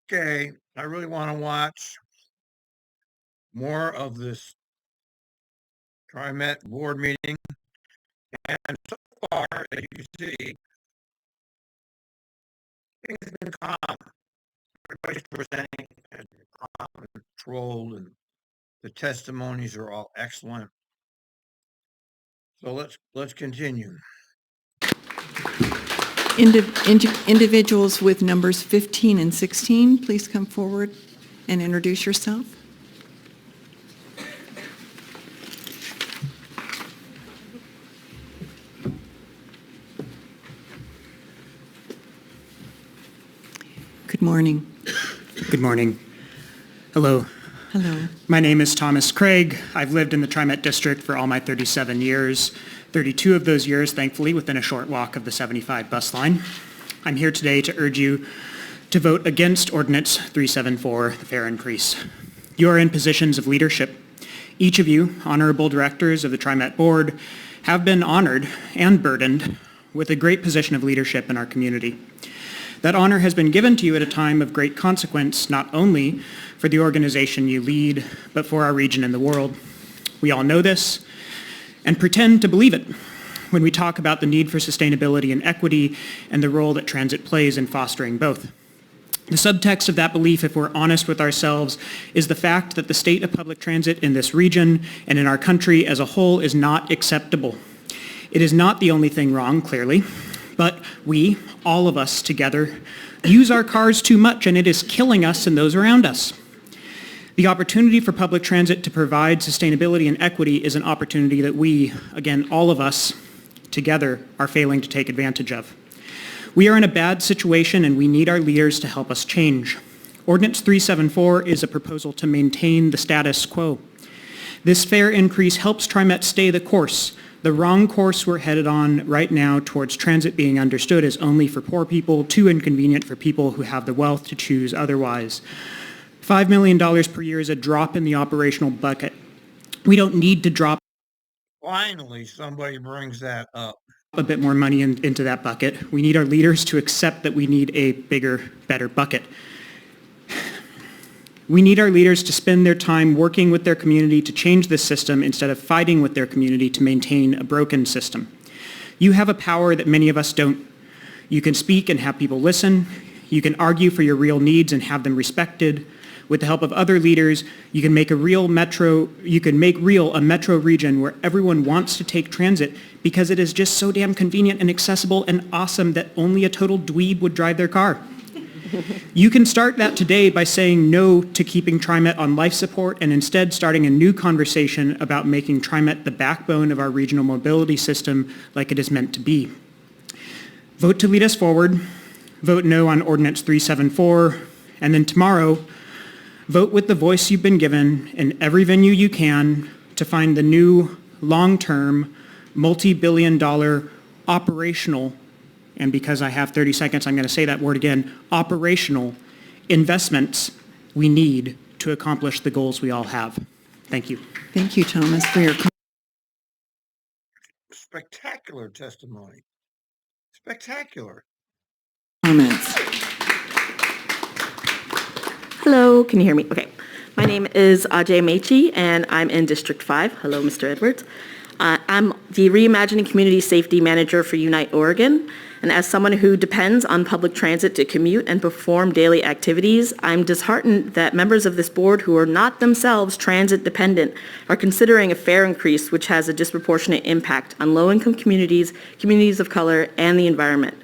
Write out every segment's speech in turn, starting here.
Okay, I really want to watch more of this TRIMET board meeting, and so far, as you see, things have been calm. Everybody's presenting and calm and controlled, and the testimonies are all excellent. So let's continue. Individuals with numbers 15 and 16, please come forward and introduce yourself. Good morning. Good morning. Hello. Hello. My name is Thomas Craig. I've lived in the TRIMET district for all my 37 years, 32 of those years, thankfully, within a short walk of the 75 bus line. I'm here today to urge you to vote against Ordinance 374, the fare increase. You are in positions of leadership. Each of you, honorable directors of the TRIMET board, have been honored and burdened with a great position of leadership in our community. That honor has been given to you at a time of great consequence, not only for the organization you lead, but for our region and the world. We all know this and pretend to believe it when we talk about the need for sustainability and equity and the role that transit plays in fostering both. The subtext of that belief, if we're honest with ourselves, is the fact that the state of public transit in this region and in our country as a whole is not acceptable. It is not the only thing wrong, clearly, but we, all of us together, use our cars too much, and it is killing us and those around us. The opportunity for public transit to provide sustainability and equity is an opportunity that we, again, all of us together, are failing to take advantage of. We are in a bad situation, and we need our leaders to help us change. Ordinance 374 is a proposal to maintain the status quo. This fare increase helps TRIMET stay the course. The wrong course we're headed on right now towards transit being understood as only for poor people, too inconvenient for people who have the wealth to choose otherwise. $5 million per year is a drop in the operational bucket. We don't need to drop Finally, somebody brings that up. a bit more money into that bucket. We need our leaders to accept that we need a bigger, better bucket. We need our leaders to spend their time working with their community to change this system instead of fighting with their community to maintain a broken system. You have a power that many of us don't. You can speak and have people listen. You can argue for your real needs and have them respected. With the help of other leaders, you can make real a metro region where everyone wants to take transit because it is just so damn convenient and accessible and awesome that only a total dweeb would drive their car. You can start that today by saying no to keeping TRIMET on life support and instead starting a new conversation about making TRIMET the backbone of our regional mobility system like it is meant to be. Vote to lead us forward. Vote no on Ordinance 374. And then tomorrow, vote with the voice you've been given in every venue you can to find the new long-term, multi-billion-dollar operational, and because I have 30 seconds, I'm going to say that word again, operational investments we need to accomplish the goals we all have. Thank you. Thank you, Thomas, for your Spectacular testimony. Spectacular. comments. Hello, can you hear me? Okay. My name is Ajay Mechi, and I'm in District 5. Hello, Mr. Edwards. I'm the Reimagining Community Safety Manager for Unite Oregon, and as someone who depends on public transit to commute and perform daily activities, I'm disheartened that members of this board who are not themselves transit dependent are considering a fare increase which has a disproportionate impact on low-income communities, communities of color, and the environment.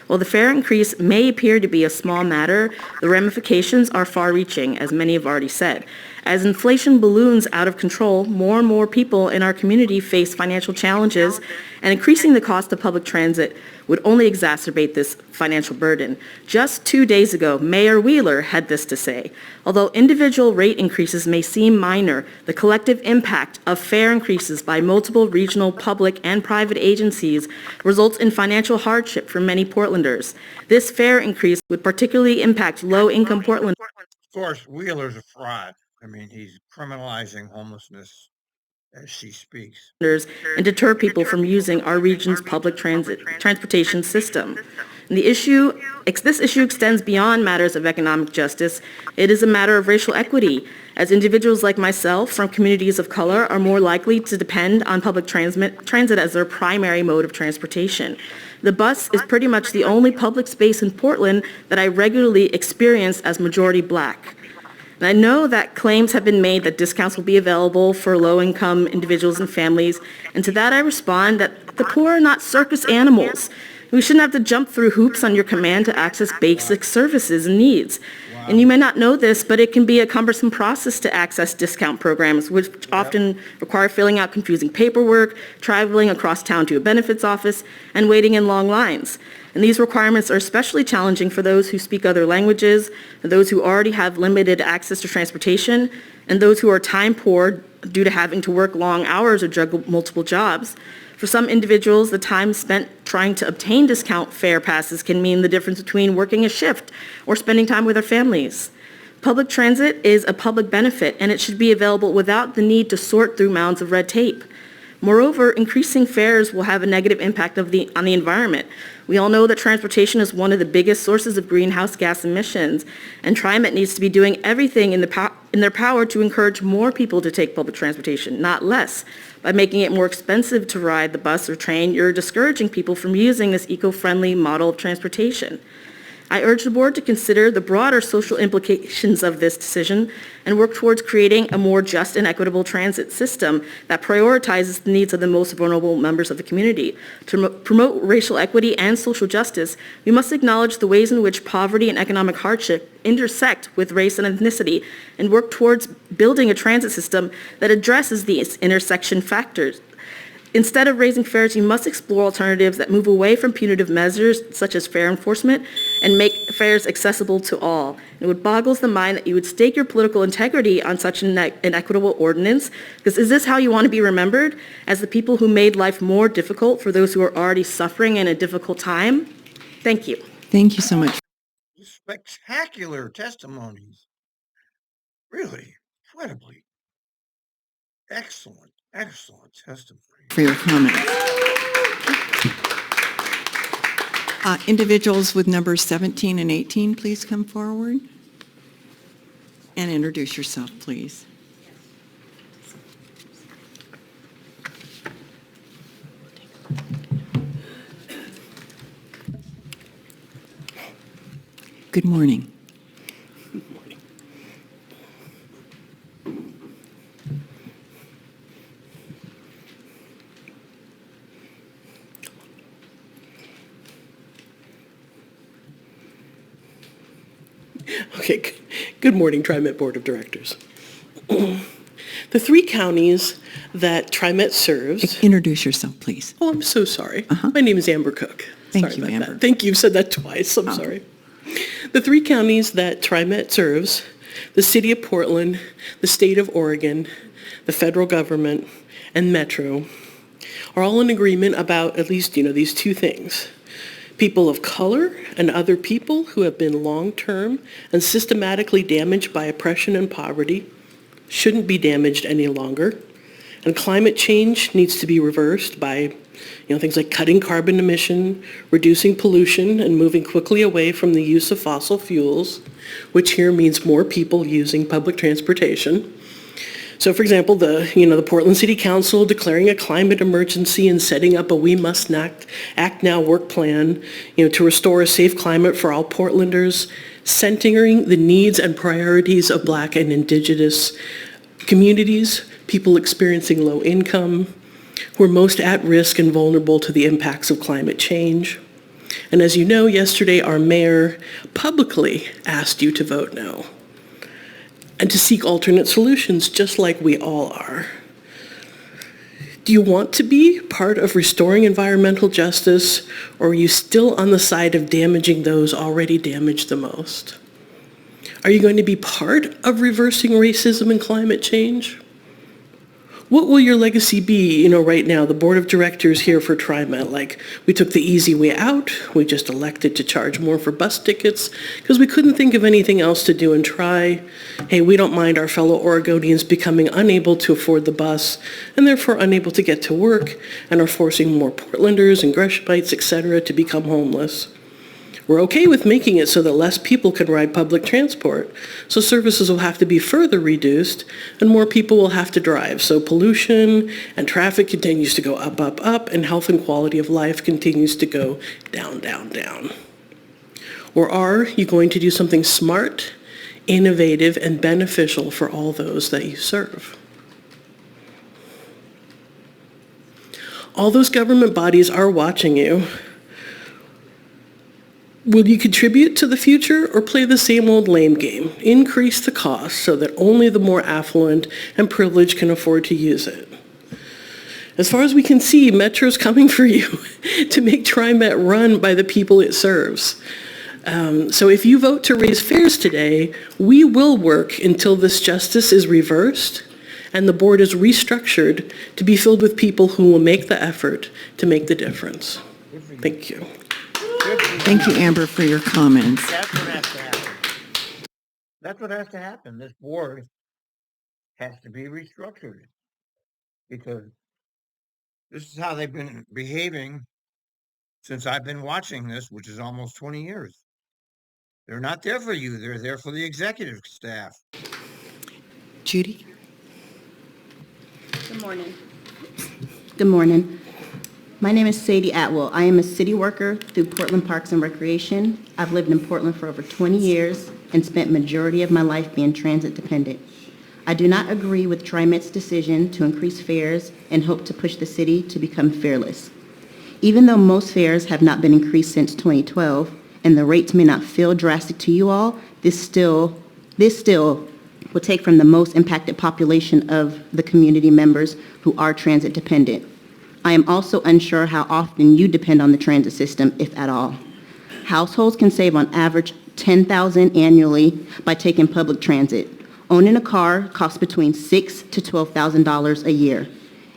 While the fare increase may appear to be a small matter, the ramifications are far-reaching, as many have already said. As inflation balloons out of control, more and more people in our community face financial challenges, and increasing the cost of public transit would only exacerbate this financial burden. Just 2 days ago, Mayor Wheeler had this to say: although individual rate increases may seem minor, the collective impact of fare increases by multiple regional, public, and private agencies results in financial hardship for many Portlanders. This fare increase would particularly impact low-income Portlanders. Of course, Wheeler's a fraud. I mean, he's criminalizing homelessness as she speaks. And deter people from using our region's public transportation system. And this issue extends beyond matters of economic justice. It is a matter of racial equity, as individuals like myself from communities of color are more likely to depend on public transit as their primary mode of transportation. The bus is pretty much the only public space in Portland that I regularly experience as majority Black. And I know that claims have been made that discounts will be available for low-income individuals and families, and to that I respond that the poor are not circus animals. We shouldn't have to jump through hoops on your command to access basic services and needs. And you may not know this, but it can be a cumbersome process to access discount programs, which often require filling out confusing paperwork, traveling across town to a benefits office, and waiting in long lines. And these requirements are especially challenging for those who speak other languages, those who already have limited access to transportation, and those who are time poor due to having to work long hours or juggle multiple jobs. For some individuals, the time spent trying to obtain discount fare passes can mean the difference between working a shift or spending time with their families. Public transit is a public benefit, and it should be available without the need to sort through mounds of red tape. Moreover, increasing fares will have a negative impact on the environment. We all know that transportation is one of the biggest sources of greenhouse gas emissions, and TRIMET needs to be doing everything in their power to encourage more people to take public transportation, not less. By making it more expensive to ride the bus or train, you're discouraging people from using this eco-friendly model of transportation. I urge the board to consider the broader social implications of this decision and work towards creating a more just and equitable transit system that prioritizes the needs of the most vulnerable members of the community. To promote racial equity and social justice, we must acknowledge the ways in which poverty and economic hardship intersect with race and ethnicity and work towards building a transit system that addresses these intersection factors. Instead of raising fares, you must explore alternatives that move away from punitive measures such as fare enforcement and make fares accessible to all. It would boggles the mind that you would stake your political integrity on such an inequitable ordinance, because is this how you want to be remembered? As the people who made life more difficult for those who are already suffering in a difficult time? Thank you. Thank you so much Spectacular testimonies. Really, incredibly. Excellent testimony. for your comments. Individuals with numbers 17 and 18, please come forward and introduce yourself, please. Good morning. Okay, good morning, TRIMET Board of Directors. The three counties that TRIMET serves... Introduce yourself, please. Oh, I'm so sorry. My name is Amber Cook. Thank Sorry you, about Amber. that. Thank you. You've said that twice. I'm sorry. The three counties that TRIMET serves, the City of Portland, the State of Oregon, the federal government, and Metro, are all in agreement about at least, these two things. People of color and other people who have been long-term and systematically damaged by oppression and poverty shouldn't be damaged any longer. And climate change needs to be reversed by things like cutting carbon emission, reducing pollution, and moving quickly away from the use of fossil fuels, which here means more people using public transportation. So, for example, the Portland City Council declaring a climate emergency and setting up a We Must Act Now work plan, to restore a safe climate for all Portlanders, centering the needs and priorities of Black and Indigenous communities, people experiencing low income, who are most at risk and vulnerable to the impacts of climate change. And as you know, yesterday our mayor publicly asked you to vote no and to seek alternate solutions, just like we all are. Do you want to be part of restoring environmental justice, or are you still on the side of damaging those already damaged the most? Are you going to be part of reversing racism and climate change? What will your legacy be, right now, the board of directors here for TriMet? Like, we took the easy way out, we just elected to charge more for bus tickets because we couldn't think of anything else to do and try. Hey, we don't mind our fellow Oregonians becoming unable to afford the bus and therefore unable to get to work and are forcing more Portlanders and Greshamites, etc., to become homeless. We're okay with making it so that less people can ride public transport, so services will have to be further reduced and more people will have to drive, so pollution and traffic continues to go up, up, up, and health and quality of life continues to go down, down, down. Or are you going to do something smart, innovative, and beneficial for all those that you serve? All those government bodies are watching you. Will you contribute to the future or play the same old lame game? Increase the cost so that only the more affluent and privileged can afford to use it. As far as we can see, Metro's coming for you to make TriMet run by the people it serves. So if you vote to raise fares today, we will work until this justice is reversed and the board is restructured to be filled with people who will make the effort to make the difference. Thank you. Thank you, Amber, for your comments. That's what has to happen. That's what has to happen. This board has to be restructured because this is how they've been behaving since I've been watching this, which is almost 20 years. They're not there for you. They're there for the executive staff. Judy? Good morning. Good morning. My name is Sadie Atwell. I am a city worker through Portland Parks and Recreation. I've lived in Portland for over 20 years and spent majority of my life being transit dependent. I do not agree with TriMet's decision to increase fares and hope to push the city to become fareless. Even though most fares have not been increased since 2012 and the rates may not feel drastic to you all, this still will take from the most impacted population of the community members who are transit dependent. I am also unsure how often you depend on the transit system, if at all. Households can save on average $10,000 annually by taking public transit. Owning a car costs between $6,000 to $12,000 a year.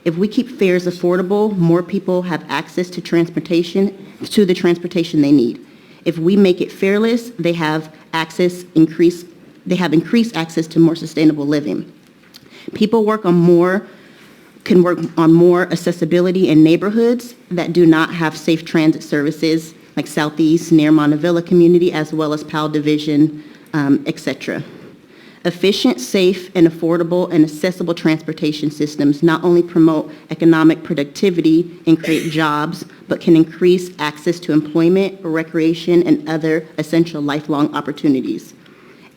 If we keep fares affordable, more people have access to the transportation they need. If we make it fareless, they have increased access to more sustainable living. People can work on more accessibility in neighborhoods that do not have safe transit services, like Southeast, near Montevilla community, as well as Powell Division, etc. Efficient, safe, and affordable and accessible transportation systems not only promote economic productivity and create jobs, but can increase access to employment, recreation, and other essential lifelong opportunities,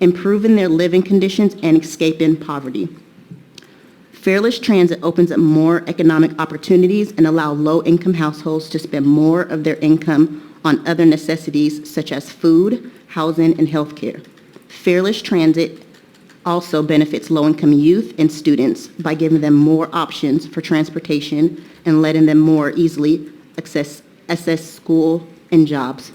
improving their living conditions and escaping poverty. Fareless transit opens up more economic opportunities and allow low-income households to spend more of their income on other necessities such as food, housing, and healthcare. Fareless transit also benefits low-income youth and students by giving them more options for transportation and letting them more easily access school and jobs.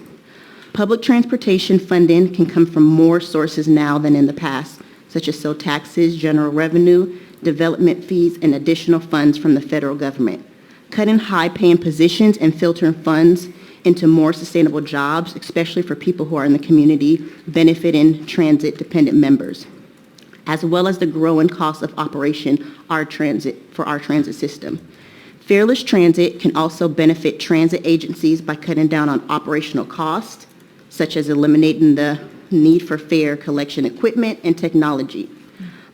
Public transportation funding can come from more sources now than in the past, such as sales taxes, general revenue, development fees, and additional funds from the federal government. Cutting high-paying positions and filtering funds into more sustainable jobs, especially for people who are in the community, benefiting transit-dependent members, as well as the growing cost of operation for our transit system. Fareless transit can also benefit transit agencies by cutting down on operational costs, such as eliminating the need for fare collection equipment and technology.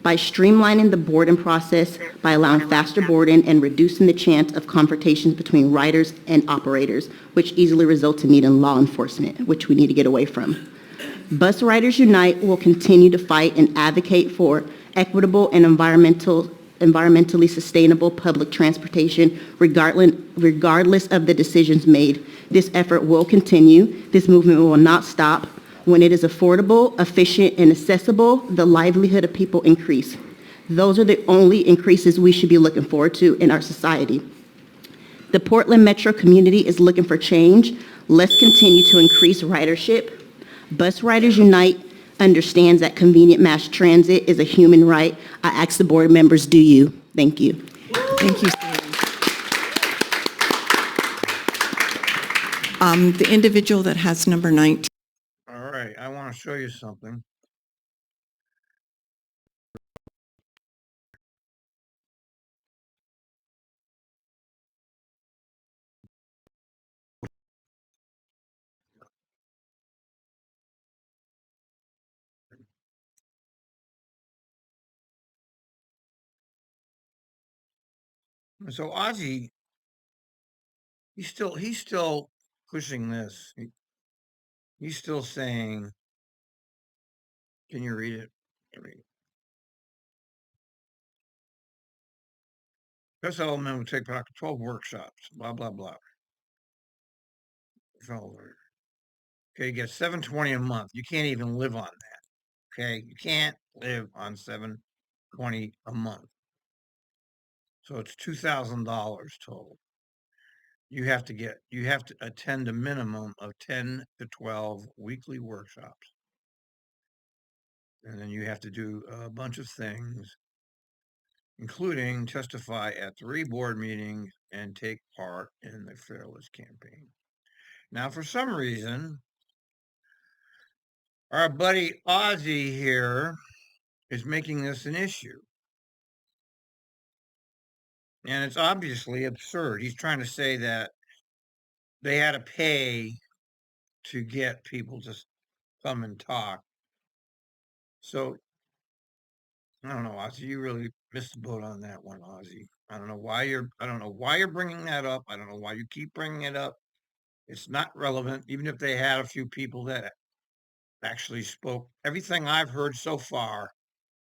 By streamlining the boarding process, by allowing faster boarding and reducing the chance of confrontations between riders and operators, which easily results in needing law enforcement, which we need to get away from. Bus Riders Unite will continue to fight and advocate for equitable and environmentally sustainable public transportation, regardless of the decisions made. This effort will continue. This movement will not stop. When it is affordable, efficient, and accessible, the livelihood of people increase. Those are the only increases we should be looking forward to in our society. The Portland Metro community is looking for change. Let's continue to increase ridership. Bus Riders Unite understands that convenient mass transit is a human right. I ask the board members, do you? Thank you. Thank you, Sandy. The individual that has number 19. All right, I want to show you something. And so Ozzy, he's still pushing this. He's still saying, can you read it? This element will take part in 12 workshops, blah, blah, blah. Okay, you get $720 a month. You can't even live on that. Okay, you can't live on $720 a month. So it's $2,000 total. You have to attend a minimum of 10 to 12 weekly workshops. And then you have to do a bunch of things, including testify at 3 board meetings and take part in the Fearless campaign. Now, for some reason, our buddy Ozzy here is making this an issue. And it's obviously absurd. He's trying to say that they had to pay to get people to come and talk. So, I don't know, Ozzy, you really missed the boat on that one, Ozzy. I don't know why you're bringing that up. I don't know why you keep bringing it up. It's not relevant, even if they had a few people that actually spoke. Everything I've heard so far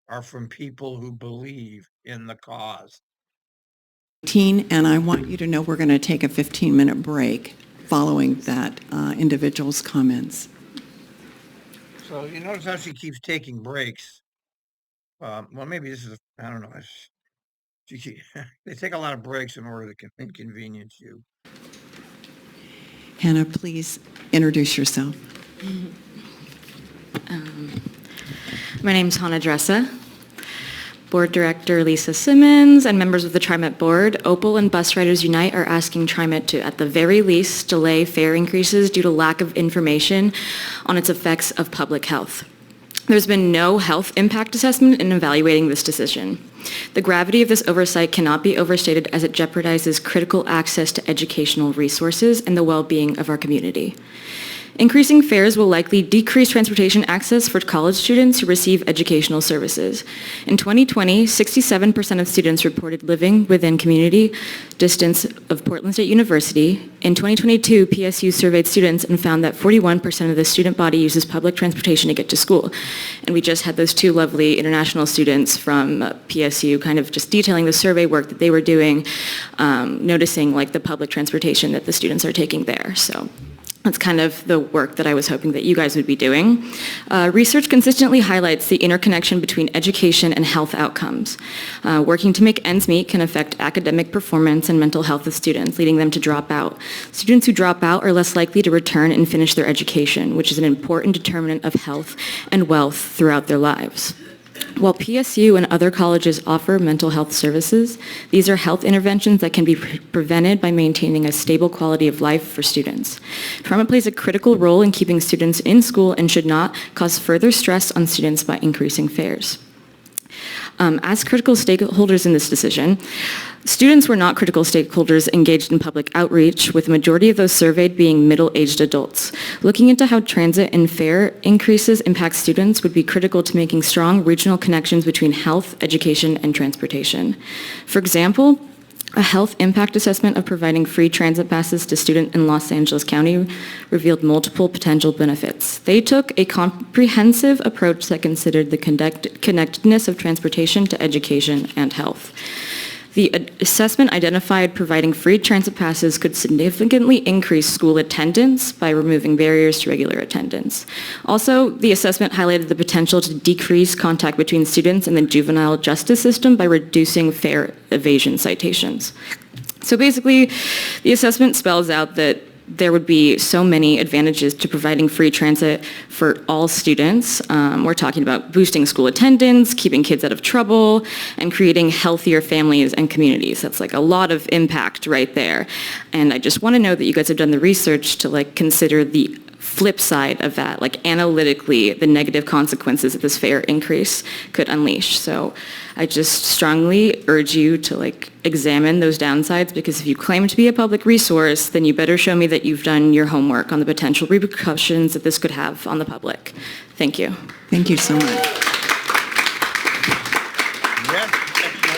are from people who believe in the cause. And I want you to know we're going to take a 15-minute break following that individual's comments. So you notice how she keeps taking breaks. Well, maybe this is, I don't know. They take a lot of breaks in order to inconvenience you. Hannah, please introduce yourself. My name's Hannah Dressa. Board Director Lisa Simmons and members of the TRIMET Board, Opal and Bus Riders Unite are asking TRIMET to, at the very least, delay fare increases due to lack of information on its effects of public health. There's been no health impact assessment in evaluating this decision. The gravity of this oversight cannot be overstated as it jeopardizes critical access to educational resources and the well-being of our community. Increasing fares will likely decrease transportation access for college students who receive educational services. In 2020, 67% of students reported living within community distance of Portland State University. In 2022, PSU surveyed students and found that 41% of the student body uses public transportation to get to school. And we just had those 2 lovely international students from PSU kind of just detailing the survey work that they were doing, noticing like the public transportation that the students are taking there. So that's kind of the work that I was hoping that you guys would be doing. Research consistently highlights the interconnection between education and health outcomes. Working to make ends meet can affect academic performance and mental health of students, leading them to drop out. Students who drop out are less likely to return and finish their education, which is an important determinant of health and wealth throughout their lives. While PSU and other colleges offer mental health services, these are health interventions that can be prevented by maintaining a stable quality of life for students. TRIMET plays a critical role in keeping students in school and should not cause further stress on students by increasing fares. As critical stakeholders in this decision, students were not critical stakeholders engaged in public outreach, with the majority of those surveyed being middle-aged adults. Looking into how transit and fare increases impact students would be critical to making strong regional connections between health, education, and transportation. For example, a health impact assessment of providing free transit passes to students in Los Angeles County revealed multiple potential benefits. They took a comprehensive approach that considered the connectedness of transportation to education and health. The assessment identified providing free transit passes could significantly increase school attendance by removing barriers to regular attendance. Also, the assessment highlighted the potential to decrease contact between students and the juvenile justice system by reducing fare evasion citations. So basically, the assessment spells out that there would be so many advantages to providing free transit for all students. We're talking about boosting school attendance, keeping kids out of trouble, and creating healthier families and communities. That's like a lot of impact right there. And I just want to know that you guys have done the research to like consider the flip side of that, like analytically, the negative consequences that this fare increase could unleash. So I just strongly urge you to like examine those downsides, because if you claim to be a public resource, then you better show me that you've done your homework on the potential repercussions that this could have on the public. Thank you. Thank you so much. Yeah.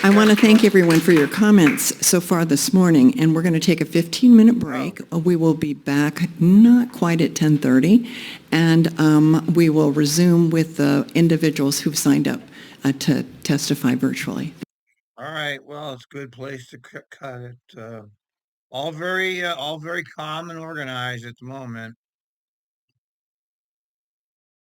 I want to thank everyone for your comments so far this morning, and we're going to take a 15-minute break. We will be back not quite at 10:30, and we will resume with the individuals who've signed up to testify virtually. All right, well, it's a good place to cut it. All very calm and organized at the moment.